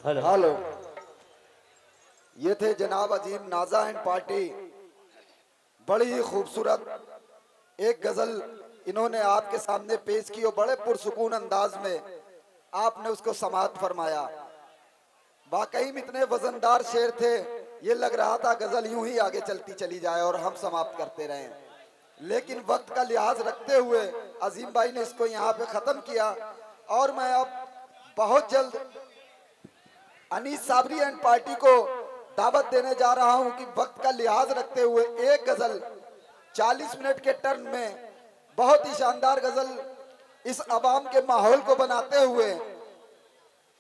Hello. ये थे जनाब अजीम नाजा एंड पार्टी। बड़ी ही खूबसूरत एक गजल इन्होंने आपके सामने पेश की और बड़े पुरसुकून अंदाज में आपने उसको समाअत फरमाया। वाकई में इतने वजनदार शेर थे, ये लग रहा था गजल यूं ही आगे चलती चली जाए और हम समाप्त करते रहें, लेकिन वक्त का लिहाज रखते हुए अजीम भाई ने इसको यहाँ पे खत्म किया। और मैं अब बहुत जल्द अनीस साबरी एंड पार्टी को दावत देने जा रहा हूं कि वक्त का लिहाज रखते हुए एक गजल 40 मिनट के टर्न में बहुत ही शानदार गजल इस अवाम के माहौल को बनाते हुए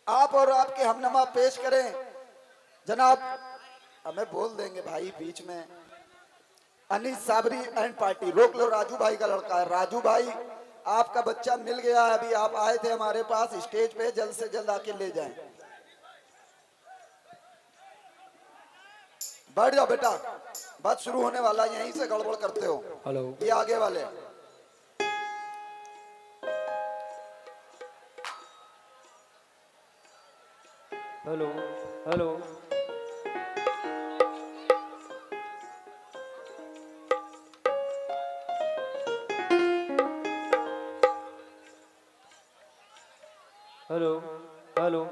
आप और आपके हमनमा पेश करें। जनाब हमें बोल देंगे भाई बीच में। अनीस साबरी एंड पार्टी, रोक लो, राजू भाई का लड़का है। राजू भाई आपका बच्चा मिल गया है, अभी आप आए थे हमारे पास स्टेज पे, जल्द से जल्द आके ले जाएं। बैठ जाओ बेटा, बात शुरू होने वाला, यहीं से गड़बड़ करते हो। हेलो, ये आगे वाले। हेलो, हेलो, हेलो, हेलो,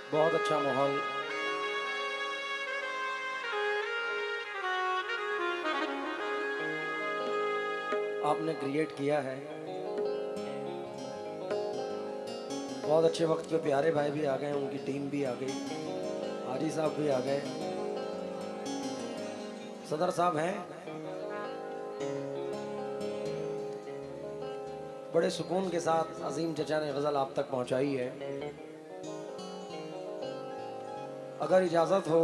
बहुत अच्छा माहौल आपने क्रिएट किया है। बहुत अच्छे वक्त पे प्यारे भाई भी आ गए, उनकी टीम भी आ गई, हाजी साहब भी आ गए, सदर साहब हैं। बड़े सुकून के साथ अजीम चचा ने गज़ल आप तक पहुंचाई है। अगर इजाज़त हो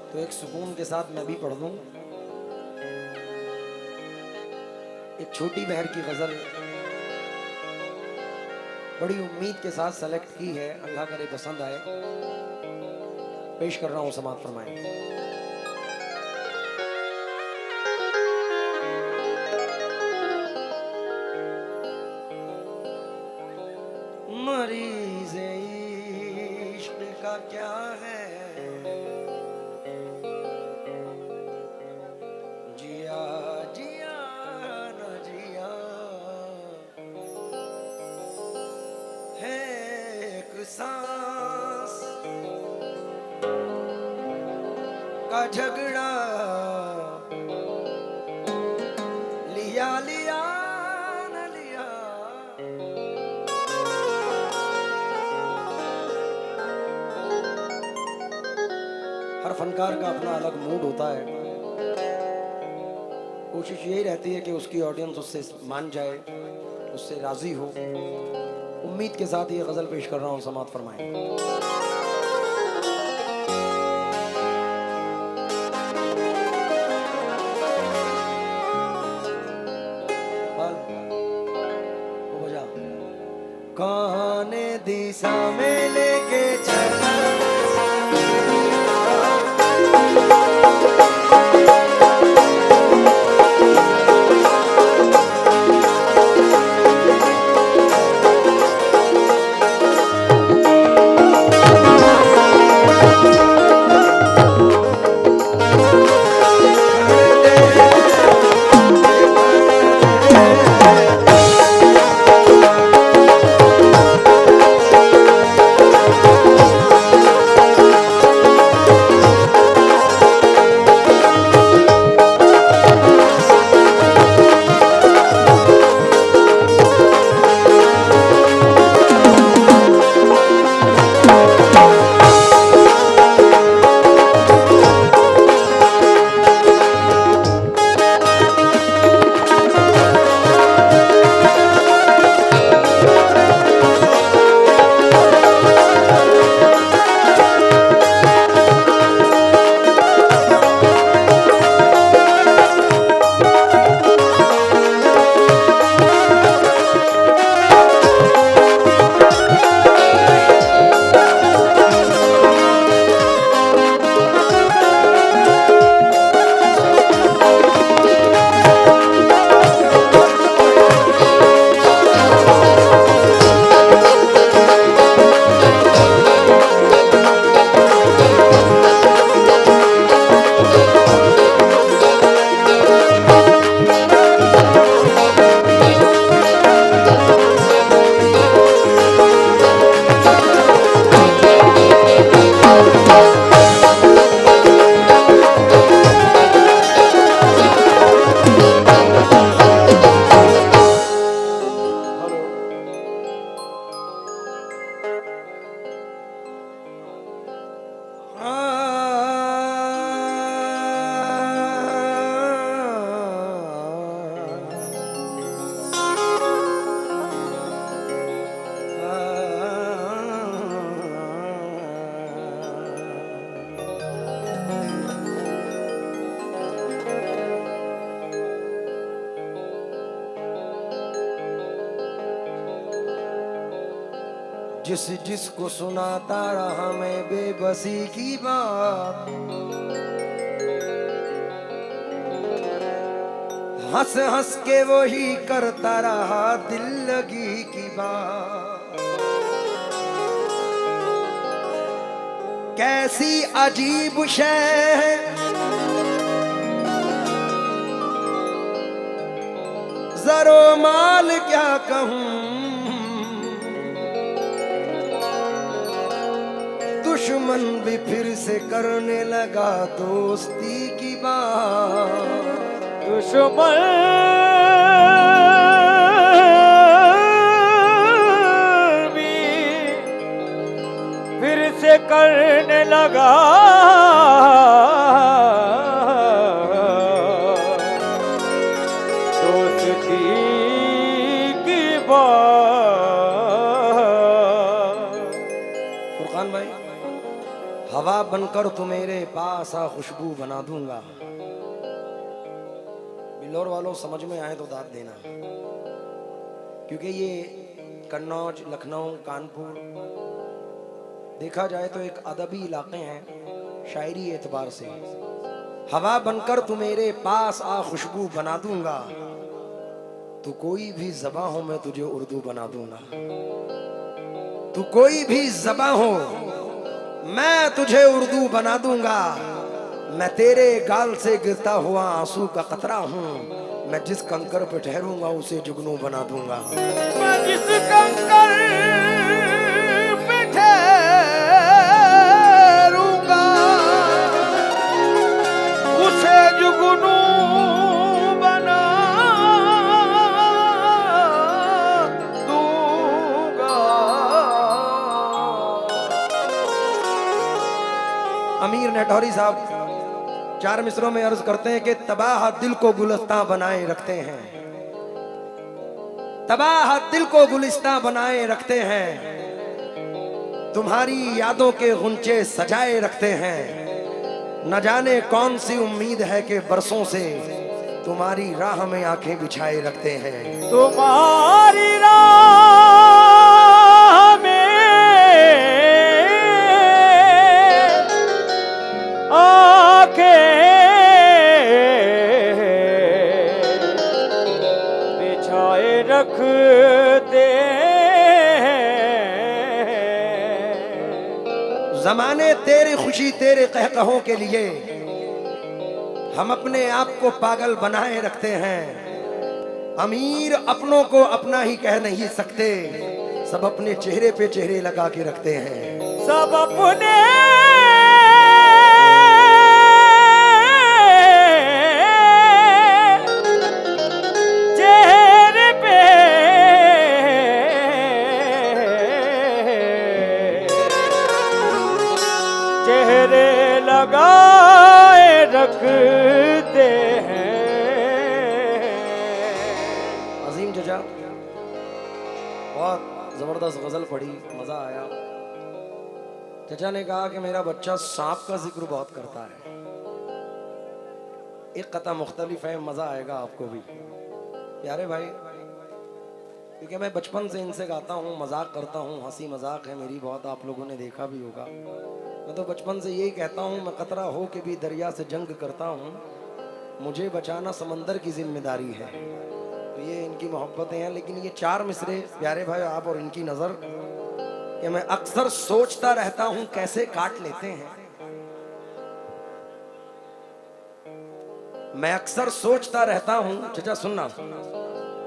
तो एक सुकून के साथ मैं भी पढ़ दूं। एक छोटी बहर की गज़ल बड़ी उम्मीद के साथ सेलेक्ट की है, अल्लाह करे पसंद आए। पेश कर रहा हूं, समाअत फरमाएं। मरीज़ इश्क का क्या है, जिया जिया न जिया है एक सांस का झगड़ा, लिया लिया न लिया। हर फनकार का अपना अलग मूड होता है। कोशिश यही रहती है कि उसकी ऑडियंस उससे मान जाए, उससे राजी हो। उम्मीद के साथ ये गज़ल पेश कर रहा हूँ, समाअत फरमाएं। कौन दिशा में लेके चला, जिस जिसको सुनाता रहा मैं बेबसी की बात, हंस हंस के वही करता रहा दिल लगी की बात। कैसी अजीब शय है जरो माल क्या कहूं, दुश्मन भी फिर से करने लगा दोस्ती की बात। दुश्मन भी फिर से करने लगा दोस्ती की बात। फुरकान भाई, हवा बनकर तू मेरे पास आ खुशबू बना दूंगा। बिल्लौर वालों समझ में आए तो दाद देना, क्योंकि ये कन्नौज, लखनऊ, कानपुर देखा जाए तो एक अदबी इलाके हैं शायरी एतबार से। हवा बनकर तू मेरे पास आ खुशबू बना दूंगा, तू कोई भी ज़बां हो मैं तुझे उर्दू बना दूंगा। तू कोई भी ज़बां हो मैं तुझे उर्दू बना दूंगा। मैं तेरे गाल से गिरता हुआ आंसू का कतरा हूँ, मैं जिस कंकर पे ठहरूंगा उसे जुगनू बना दूंगा। मैं जिस कंकर पे ठहरूंगा उसे जुगनू बना दूंगा। अमीर नेटौरी साहब चार मिसरों में अर्ज करते हैं कि तबाह दिल को गुलिस्तां बनाए रखते हैं, तबाह दिल को गुलिस्तां बनाए रखते हैं, तुम्हारी यादों के गुंचे सजाए रखते हैं। न जाने कौन सी उम्मीद है कि बरसों से तुम्हारी राह में आंखें बिछाए रखते हैं। तुम्हारी राह में आंखें बिछाए रखते हैं। जमाने तेरी खुशी तेरे कहकहों के लिए हम अपने आप को पागल बनाए रखते हैं। अमीर अपनों को अपना ही कह नहीं सकते, सब अपने चेहरे पे चेहरे लगा के रखते हैं। सब अपने चेहरे पे चेहरे लगाए रखते हैं। अजीम जजा, बहुत जबरदस्त गजल पढ़ी, मजा आया। चचा ने कहा कि मेरा बच्चा सांप का जिक्र बहुत करता है। एक कथा मुख्तलिफ है, मजा आएगा आपको भी प्यारे भाई, क्योंकि मैं बचपन से इनसे गाता हूँ, मजाक करता हूँ, हंसी मजाक है मेरी बहुत, आप लोगों ने देखा भी होगा। मैं तो बचपन से यही कहता हूँ, मैं कतरा हो के भी दरिया से जंग करता हूँ, मुझे बचाना समंदर की जिम्मेदारी है। तो ये इनकी मोहब्बतें हैं। लेकिन ये चार मिसरे प्यारे भाई आप और इनकी नजर, कि मैं अक्सर सोचता रहता हूँ कैसे काट लेते हैं। मैं अक्सर सोचता रहता हूँ, चचा सुनना,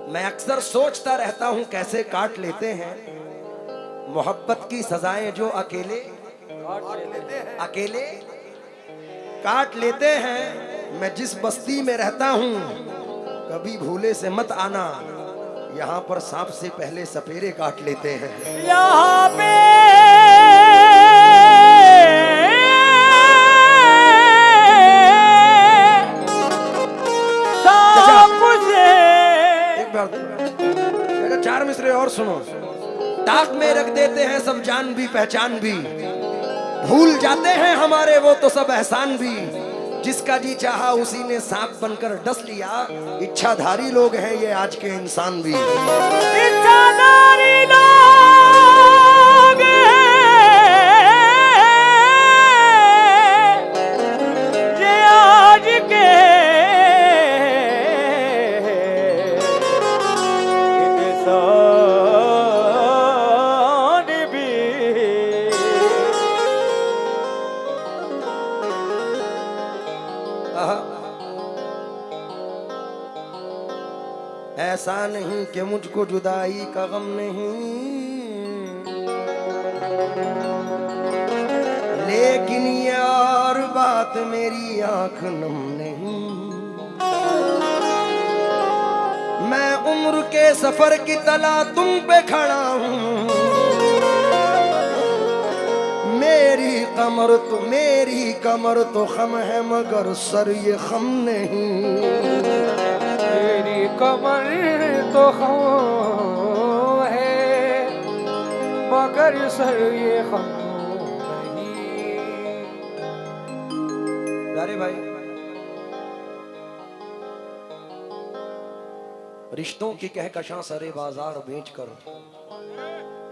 मैं अक्सर सोचता रहता हूँ कैसे काट लेते हैं मोहब्बत की सजाएं जो अकेले काट लेते हैं। मैं जिस बस्ती में रहता हूँ कभी भूले से मत आना, यहाँ पर सांप से पहले सपेरे काट लेते हैं। यहाँ पे एक बार चार मिसरे और सुनो। ताक में रख देते हैं सब जान भी पहचान भी, भूल जाते हैं हमारे वो तो सब एहसान भी। जिसका जी चाहा उसी ने सांप बनकर डस लिया, इच्छाधारी लोग हैं ये आज के इंसान भी। इच्छाधारी लोग आहा। ऐसा नहीं कि मुझको जुदाई का गम नहीं, लेकिन ये और बात मेरी आंख नम नहीं। मैं उम्र के सफर की तला तुम पे खड़ा हूँ, मेरी कमर तो खम है मगर सर ये खम नहीं। मेरी कमर तो खम है मगर सर ये खम नहीं। प्यारे भाई, रिश्तों की कहकशां सरे बाजार बेच कर,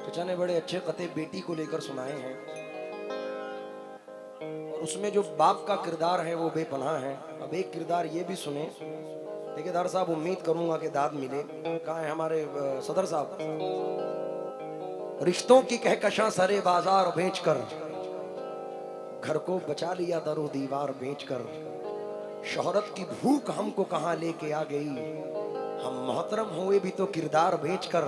चचा ने बड़े अच्छे कते बेटी को लेकर सुनाए हैं, और उसमें जो बाप का किरदार है वो बेपनाह है। अब एक किरदार ये भी सुने। ठेकेदार साहब, उम्मीद करूंगा कि दाद मिले। कहाँ है हमारे सदर साहब? रिश्तों की कहकशां सरे बाजार बेच कर, घर को बचा लिया दरो दीवार बेच कर। शोहरत की भूख हमको कहाँ लेके आ गई, हम मोहतरम हुए भी तो किरदार बेचकर।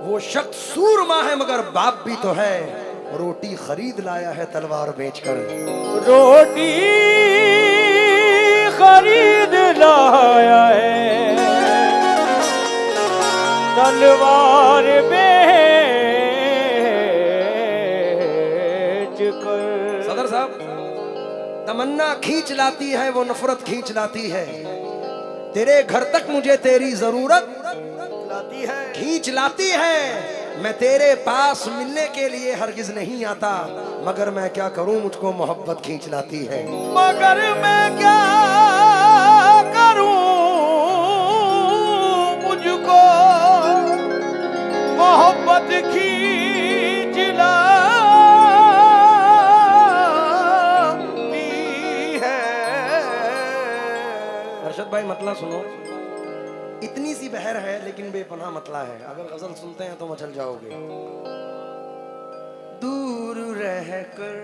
वो शख्स सूरमा है मगर बाप भी तो है, रोटी खरीद लाया है तलवार बेचकर। रोटी खरीद लाया है तलवार बेचकर। सदर साहब, तमन्ना खींच लाती है वो नफरत खींच लाती है। तेरे घर तक मुझे तेरी जरूरत लाती है, खींच लाती है। मैं तेरे पास मिलने के लिए हरगिज नहीं आता, मगर मैं क्या करूं मुझको मोहब्बत खींच लाती है। मगर मैं क्या करूं मुझको मोहब्बत खींच लाती है। अरशद भाई, मतला सुनो। इतनी सी बहर है लेकिन बेपनाह मतला है। अगर गजल सुनते हैं तो मचल जाओगे। दूर रह कर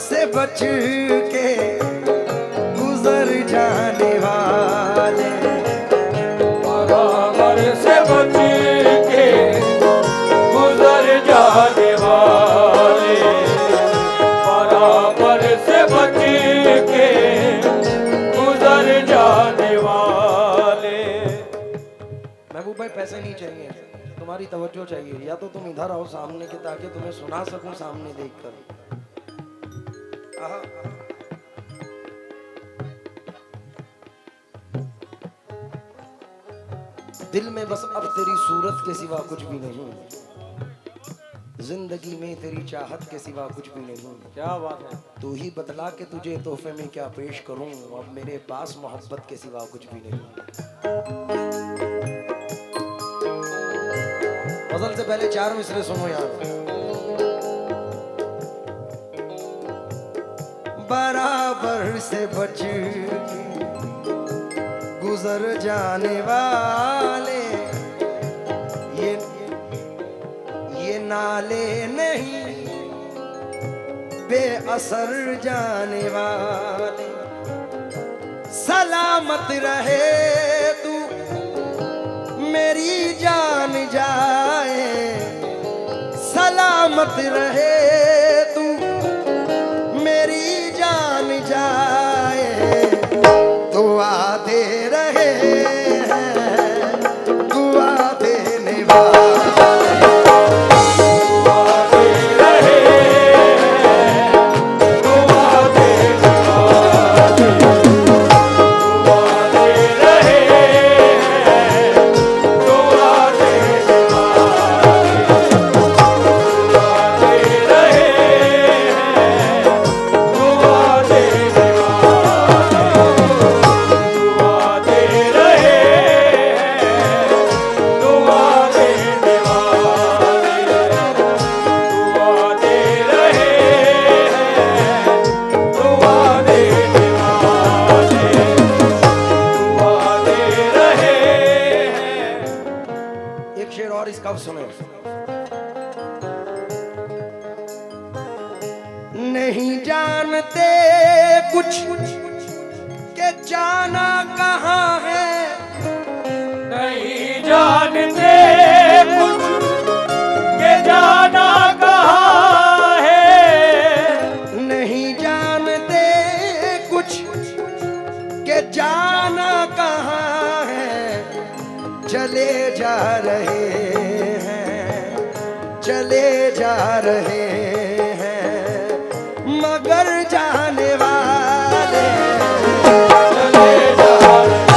से बच के गुजर जाने वाले, बराबर से बच के गुजर जाने वाले, बराबर से बच के गुजर जाने वाले। महबूब भाई पैसे नहीं चाहिए, तुम्हारी तवज्जो चाहिए। या तो तुम इधर आओ सामने के, ताकि तुम्हें सुना सकूं सामने देखकर। दिल में बस अब तेरी सूरत के सिवा कुछ भी नहीं, जिंदगी में तेरी चाहत के सिवा कुछ भी नहीं। क्या बात है। तू ही बतला के तुझे तोहफे में क्या पेश करूं, अब मेरे पास मोहब्बत के सिवा कुछ भी नहीं। गजल से पहले 4 मिसरे सुनो यार। बराबर से बच के गुजर जाने वाले, ये नाले नहीं बेअसर जाने वाले। सलामत रहे तू मेरी जान जाए, सलामत सलामत रहे तू मेरी जान जाए, दुआ दे रहे हैं दुआ देने वाले। नहीं जानते कुछ के जाना कहाँ है, नहीं जानते कुछ के जाना कहाँ है, नहीं जानते कुछ के जाना कहाँ है, चले जा रहे हैं चले जा रहे हैं मगर जाने वाले चले जा रहे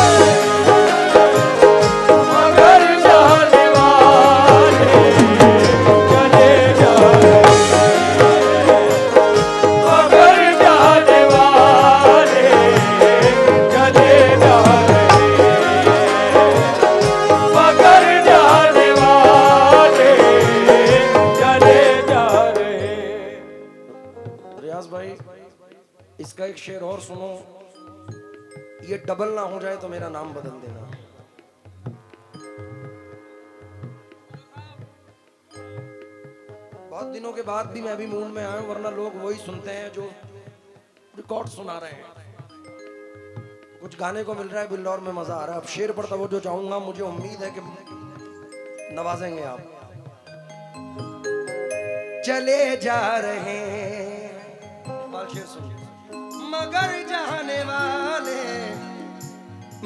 मगर जाने वाले, चले जा रहे मगर जाने वाले, चले जा रहे मगर जाने वाले, चले जा रहे। रियाज भाई इसका एक शेर और सुनो, ये डबल ना हो जाए तो मेरा नाम बदल देना। बहुत दिनों के बाद भी मैं भी मूड में आया हूं, वरना लोग वही सुनते हैं जो रिकॉर्ड सुना रहे हैं। कुछ गाने को मिल रहा है बिल्लौर में, मजा आ रहा है। अब शेर पर तवज्जो चाहूंगा, मुझे उम्मीद है कि नवाजेंगे आप। चले जा रहे हैं शेर सुन, मगर जाने वाले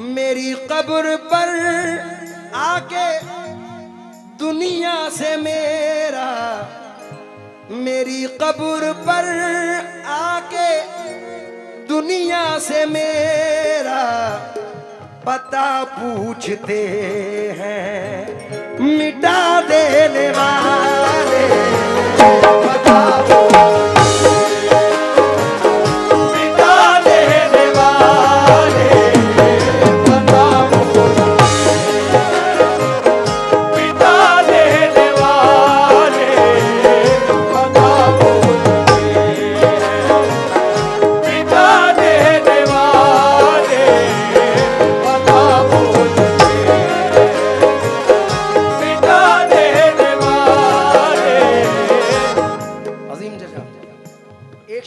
मेरी कब्र पर आके दुनिया से मेरा, मेरी कब्र पर आके दुनिया से मेरा पता पूछते हैं मिटा देने वाले, पता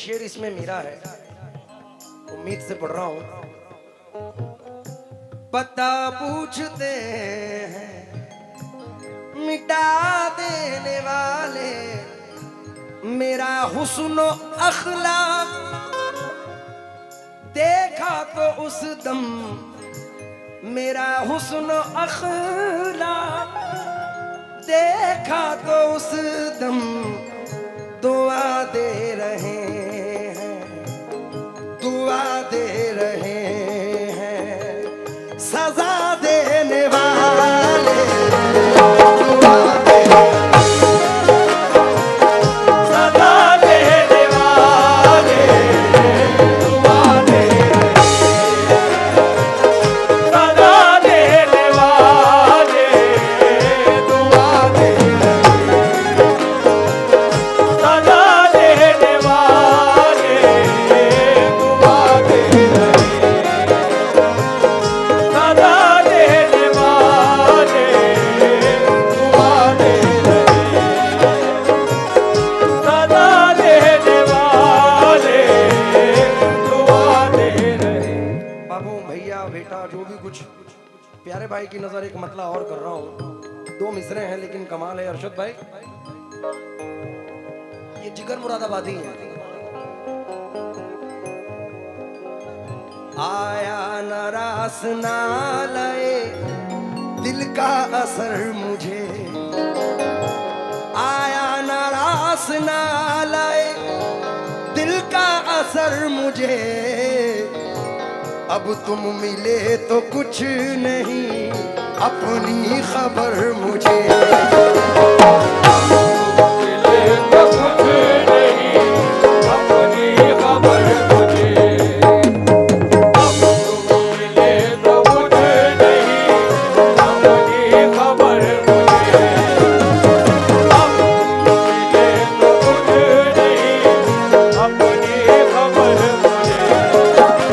शेर इसमें मेरा है, उम्मीद से पढ़ रहा हूं। पता पूछते हैं मिटा देने वाले, मेरा हुस्न अखलाक देखा तो उस दम, मेरा हुस्न अखलाक देखा तो उस दम दुआ दे रहे हैं दुआ दे रहे हैं सजा देने वाले, दुआ दे सदा देने वाले, दुआ दे सदा देने वाले, दुआ दे सदा देने वाले, दुआ दे सदा देने वाले, दुआ दे सदा देने वाले, दुआ दे रहे। बाबू भैया बेटा जो भी कुछ, प्यारे भाई की नजर एक मतला और कर रहा हूँ। दो मिसरे हैं लेकिन कमाल है अरशद भाई। ये जिगर मुरादाबादी है। आया न रास ना लए दिल का असर मुझे, आया न रास ना लाए दिल का असर मुझे, अब तुम मिले तो कुछ नहीं अपनी खबर मुझे। मिले तो कुछ नहीं अपनी खबर मुझे, अब तुम मिले तो कुछ नहीं अपनी खबर मुझे, अब तुम मिले तो कुछ नहीं अपनी खबर मुझे, अब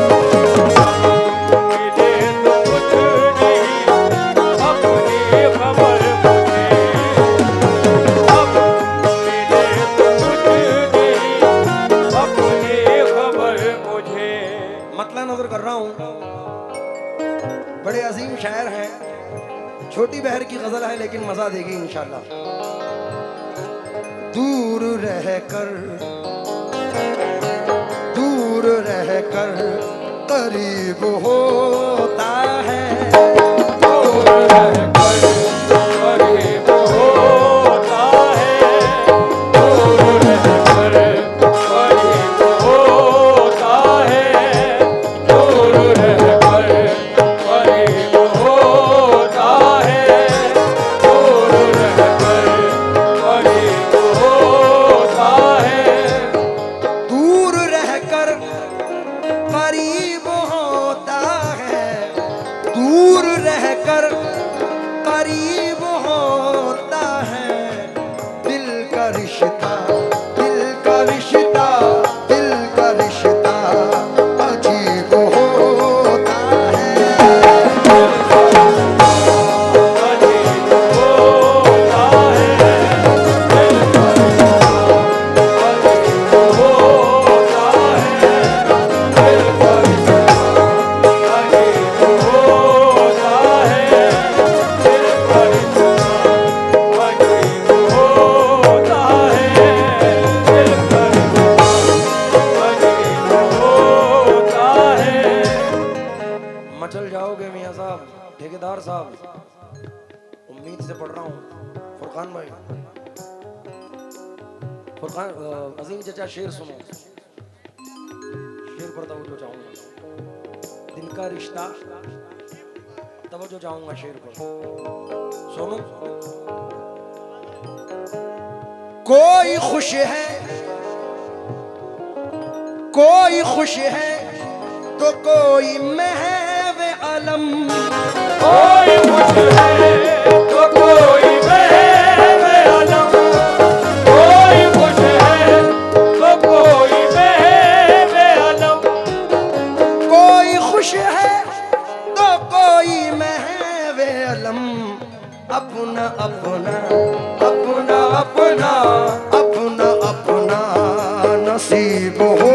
तुम मिले तो कुछ नहीं अपनी खबर मुझे, अब मिले तो कुछ नहीं अपनी खबर मुझे। मतला नजर कर रहा हूं, बड़े अजीम शायर हैं, छोटी बहर की गजल है लेकिन मजा देगी इंशाल्लाह। दूर रहकर करीब होता है, दूर रहकर करीब होता है, दूर रहकर करीब होता है, दूर रहकर करीब होता है, दूर रहकर करीब होता है, दूर रहकर करीब होता है, दूर रहकर करीब होता है, दिल का रिश्ता, दिल का रिश्ता, दिल का रिश्ता अजीब होता है। करीब होता है, दिल का करीब होता है, दिल का करीब होता है, दिल का करीब होता है, दिल का करीब होता है। मचल जाओगे मियाँ साहब, ठेकेदार साहब, उम्मीद से पढ़ रहा हूँ। फुरकान भाई, फुरकान अजीम चचा शेर सुनो, शेर पर तवज्जो चाहूंगा। दिल का रिश्ता, तवज्जो चाहूंगा शेर पर, सुनो। कोई खुश है, कोई खुश है तो कोई महवे अलम, कोई खुश है तो कोई महवे अलम, कोई खुश है तो कोई महवे अलम, कोई खुश है तो कोई महवे अलम, अपना अपना अपना अपना अपना अपना नसीब हो